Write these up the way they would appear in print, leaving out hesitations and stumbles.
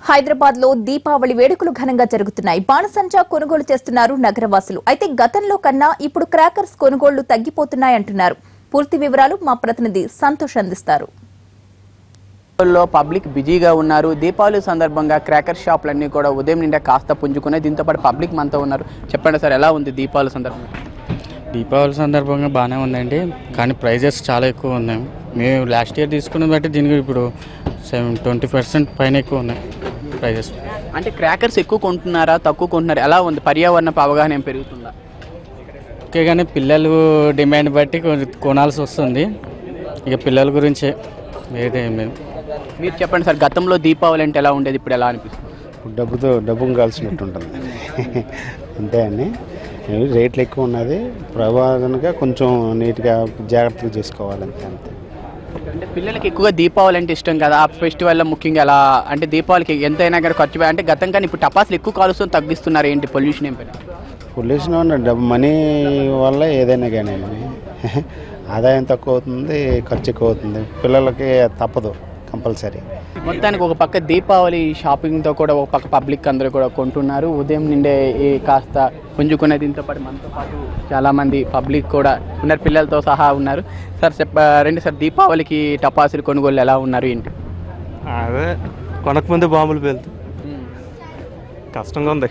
హైదరాబాద్ లో దీపావళి వేడుకలు ఘనంగా జరుగుతున్నాయి. బాణసంచా కొనుగోలు చేస్తున్నారు నగరవాసులు. అయితే గతంలో కన్నా ఇప్పుడు క్రాకర్స్ కొనుగోళ్లు తగ్గిపోతున్నాయంటున్నారు. పూర్తి వివరాలు మా ప్రతినిధి సంతోష్ అందిస్తారు. పబ్లిక్ బిజీగా ఉన్నారు. దీపావళి సందర్భంగా క్రాకర్ షాపులన్నీ కూడా ఉదయం నిండా కాస్త పుంజుకున్నాయి. దీంతో పాటు పబ్లిక్ మనతో ఉన్నారు. చెప్పండి సార్, ఎలా ఉంది దీపావళి సందర్భంగా? దీపావళి సందర్భంగా బాగానే ఉందండి, కానీ ప్రైజెస్ చాలా ఎక్కువ ఉన్నాయి. మేము లాస్ట్ ఇయర్ తీసుకున్న బట్టి దీనికి ఇప్పుడు 20% పైన ఎక్కువ ఉన్నాయి ప్రైజెస్. అంటే క్రాకర్స్ ఎక్కువ కొంటున్నారా, తక్కువ కొంటున్నారా, ఎలా ఉంది? పర్యావరణపు అవగాహన ఏం పెరుగుతుందా? ఓకే, కానీ పిల్లలు డిమాండ్ బట్టి కొనాల్సి వస్తుంది. ఇక పిల్లల గురించే, వేరే ఏం లేదు. మీరు చెప్పండి సార్, గతంలో దీపావళి అంటే ఎలా ఉండేది, ఇప్పుడు ఎలా అనిపిస్తుంది? డబ్బును కాల్చినట్టు ఉంటుంది అంతే అండి. రేట్లు ఎక్కువ ఉన్నది, ప్రభావంగా కొంచెం నీట్గా జాగ్రత్తగా చేసుకోవాలంతే. అంటే పిల్లలకి ఎక్కువగా దీపావళి అంటే ఇష్టం కదా, ఆ ఫెస్టివల్లో ముఖ్యంగా ఎలా అంటే దీపావళికి ఎంతైనా కానీ ఖర్చు అంటే గతం కానీ ఇప్పుడు టపాసులు ఎక్కువ కాలుస్తూ తగ్గిస్తున్నారు. ఏంటి పొల్యూషన్ ఏం పెరిగింది? పొల్యూషన్ డబ్బు మనీ వల్ల ఏదైనా కానీ ఆదాయం తక్కువ అవుతుంది, ఖర్చు ఎక్కువ అవుతుంది. పిల్లలకి తప్పదు, కంపల్సరీ. మొత్తానికి ఒక పక్క దీపావళి షాపింగ్తో కూడా ఒక పక్క పబ్లిక్ అందరూ కూడా కొంటున్నారు. ఉదయం నిండే కాస్త పుంజుకునే దీంతో పాటు మనతో పాటు చాలామంది పబ్లిక్ కూడా ఉన్నారు, పిల్లలతో సహా ఉన్నారు. సార్ రండి సార్, దీపావళికి టపాసులు కొనుగోలు ఎలా ఉన్నారు ఏంటి? అదే కొనకముందే బాంబులు పేలుతూ కష్టంగా ఉంది.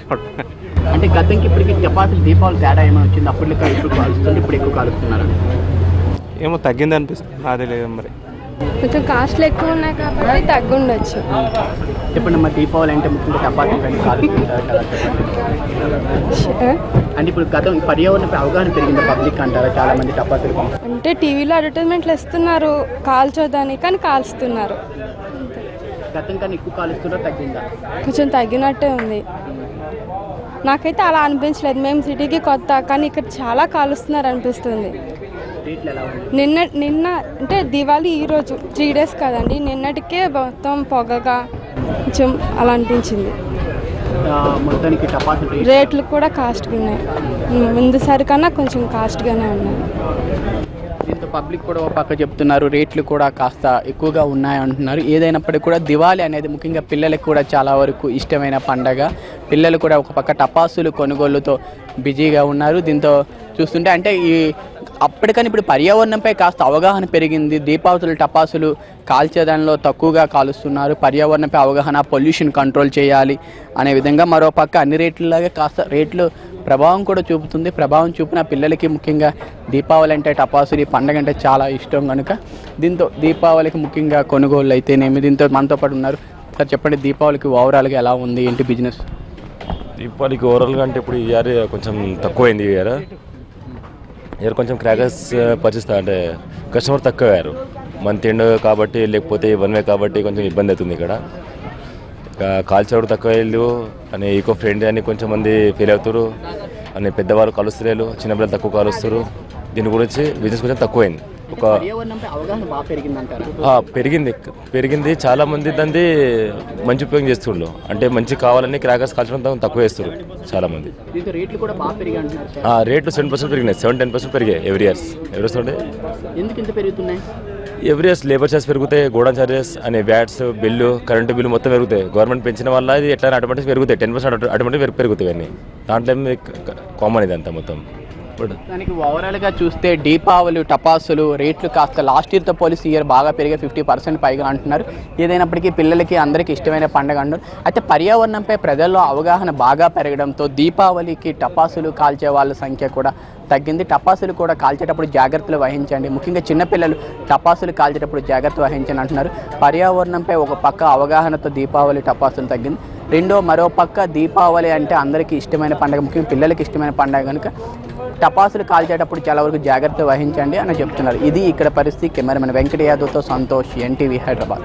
అంటే గతంకి ఇప్పటికి టపాసులు దీపావళి తేడా ఏమైనా వచ్చింది? అప్పటికి ఇప్పుడు కాలుస్తుంది, ఇప్పుడు ఎక్కువ కాలుస్తున్నారు. ఏమో తగ్గింది అనిపిస్తుంది, అదే లేదు మరి. కొంచెం కాస్ట్లు ఎక్కువ ఉన్నాయి కాబట్టి తగ్గుండొచ్చు. చెప్పండి, మరి దీపావళి అంటే ముఖ్యంగా టపాసులు కాలుస్తుంటారు కదా, అంటే ఇప్పుడు గతం పర్యావరణపై అవగాహన పెరిగింది పబ్లిక్ అంటారా? చాలా మంది టపాసులు అంటే టీవీలో అడ్వర్టైజ్మెంట్లు ఇస్తున్నారు కాల్చొద్దని, కానీ కాల్స్తున్నారు. గతం కానీ ఎక్కువ కాలుస్తున్నారో తగ్గిందా? కొంచెం తగ్గినట్టే ఉంది. నాకైతే అలా అనిపించలేదు. మేము సిటీకి కొత్త, కానీ ఇక్కడ చాలా కాలుస్తున్నారు అనిపిస్తుంది. నిన్న అంటే దివాళీ ఈరోజు 3 days కదండి, నిన్నటికే మొత్తం పొగగా కొంచెం అలా అనిపించింది. మొత్తానికి రేట్లు కూడా కాస్ట్గా ఉన్నాయి, ముందుసారి కన్నా కొంచెం కాస్ట్గానే ఉన్నాయి. దీంతో పబ్లిక్ కూడా ఒక పక్క చెప్తున్నారు, రేట్లు కూడా కాస్త ఎక్కువగా ఉన్నాయంటున్నారు. ఏదైనప్పటికీ కూడా దివాళీ అనేది ముఖ్యంగా పిల్లలకు కూడా చాలా వరకు ఇష్టమైన పండగ. పిల్లలు కూడా ఒక పక్క టపాసులు కొనుగోలుతో బిజీగా ఉన్నారు. దీంతో చూస్తుంటే అంటే అప్పటికని ఇప్పుడు పర్యావరణంపై కాస్త అవగాహన పెరిగింది. దీపావళి టపాసులు కాల్చేదానిలో తక్కువగా కాలుస్తున్నారు. పర్యావరణంపై అవగాహన, పొల్యూషన్ కంట్రోల్ చేయాలి అనే విధంగా మరోపక్క అన్ని రేట్లలాగా కాస్త రేట్లు ప్రభావం కూడా చూపుతుంది. ప్రభావం చూపిన పిల్లలకి ముఖ్యంగా దీపావళి అంటే టపాసులు, ఈ పండుగ అంటే చాలా ఇష్టం కనుక దీంతో దీపావళికి ముఖ్యంగా కొనుగోళ్ళు అయితేనేమి. దీంతో మనతో పాటు ఉన్నారు. సార్ చెప్పండి, దీపావళికి ఓవరాల్గా ఎలా ఉంది, ఏంటి బిజినెస్? దీపావళికి ఓవరాల్గా అంటే ఇప్పుడు ఇయర్ కొంచెం తక్కువైంది. ఇయర్ కొంచెం క్రాకర్స్ పర్చేస్ అంటే కస్టమర్ తక్కువ అయ్యారు. మంత్ ఎండ్ కాబట్టి, లేకపోతే 1 way కాబట్టి కొంచెం ఇబ్బంది అవుతుంది. ఇక్కడ కాల్చేవాడు తక్కువ వెళ్ళు అని ఈకో ఫ్రెండ్ అని కొంచెం మంది ఫీల్ అవుతారు అని, పెద్దవాళ్ళు కాలుస్తలేరు, చిన్నపిల్లలు తక్కువ కాలుస్తారు. దీని గురించి బిజినెస్ కొంచెం తక్కువైంది. పెరిగింది చాలా మంది దాన్ని మంచి ఉపయోగం చేస్తుండ్రు. అంటే మంచి కావాలని క్రాకర్స్ కాల్చడం తక్కువ వేస్తారు చాలా మంది. రేట్లు 7% పెరిగినాయి, 7-10% పెరిగాయి every years. Every years labour charges పెరుగుతాయి, గోడౌన్ చార్జెస్ అనే వ్యాట్స్ బిల్లు, కరెంటు బిల్లు మొత్తం పెరుగుతాయి. గవర్నమెంట్ పెంచిన వల్ల ఇది ఎట్లా ఆటోమేటిక్ పెరుగుతాయి, 10% ఆటోమేటిక్ పెరుగుతాయి అన్నీ. దాంట్లో కామన్ ఇది అంతా మొత్తం. దానికి ఓవరాల్గా చూస్తే దీపావళి టపాసులు రేట్లు కాస్త లాస్ట్ ఇయర్తో పోలీసు ఇయర్ బాగా పెరిగే 50% పైగా అంటున్నారు. ఏదైనప్పటికీ పిల్లలకి అందరికీ ఇష్టమైన పండుగ అంటున్నారు. అయితే పర్యావరణంపై ప్రజల్లో అవగాహన బాగా పెరగడంతో దీపావళికి టపాసులు కాల్చే వాళ్ళ సంఖ్య కూడా తగ్గింది. టపాసులు కూడా కాల్చేటప్పుడు జాగ్రత్తలు వహించండి, ముఖ్యంగా చిన్నపిల్లలు టపాసులు కాల్చేటప్పుడు జాగ్రత్త వహించండి అంటున్నారు. పర్యావరణంపై ఒక పక్క అవగాహనతో దీపావళి టపాసులు తగ్గింది. మరో పక్క దీపావళి అంటే అందరికీ ఇష్టమైన పండుగ, ముఖ్యంగా పిల్లలకి ఇష్టమైన పండుగ కనుక టపాసులు కాల్చేటప్పుడు చాలా వరకు జాగ్రత్త వహించండి అని చెప్తున్నారు. ఇది ఇక్కడ పరిస్థితి. కెమెరామెన్ వెంకట యాదవ్తో సంతోష్, NTV హైదరాబాద్.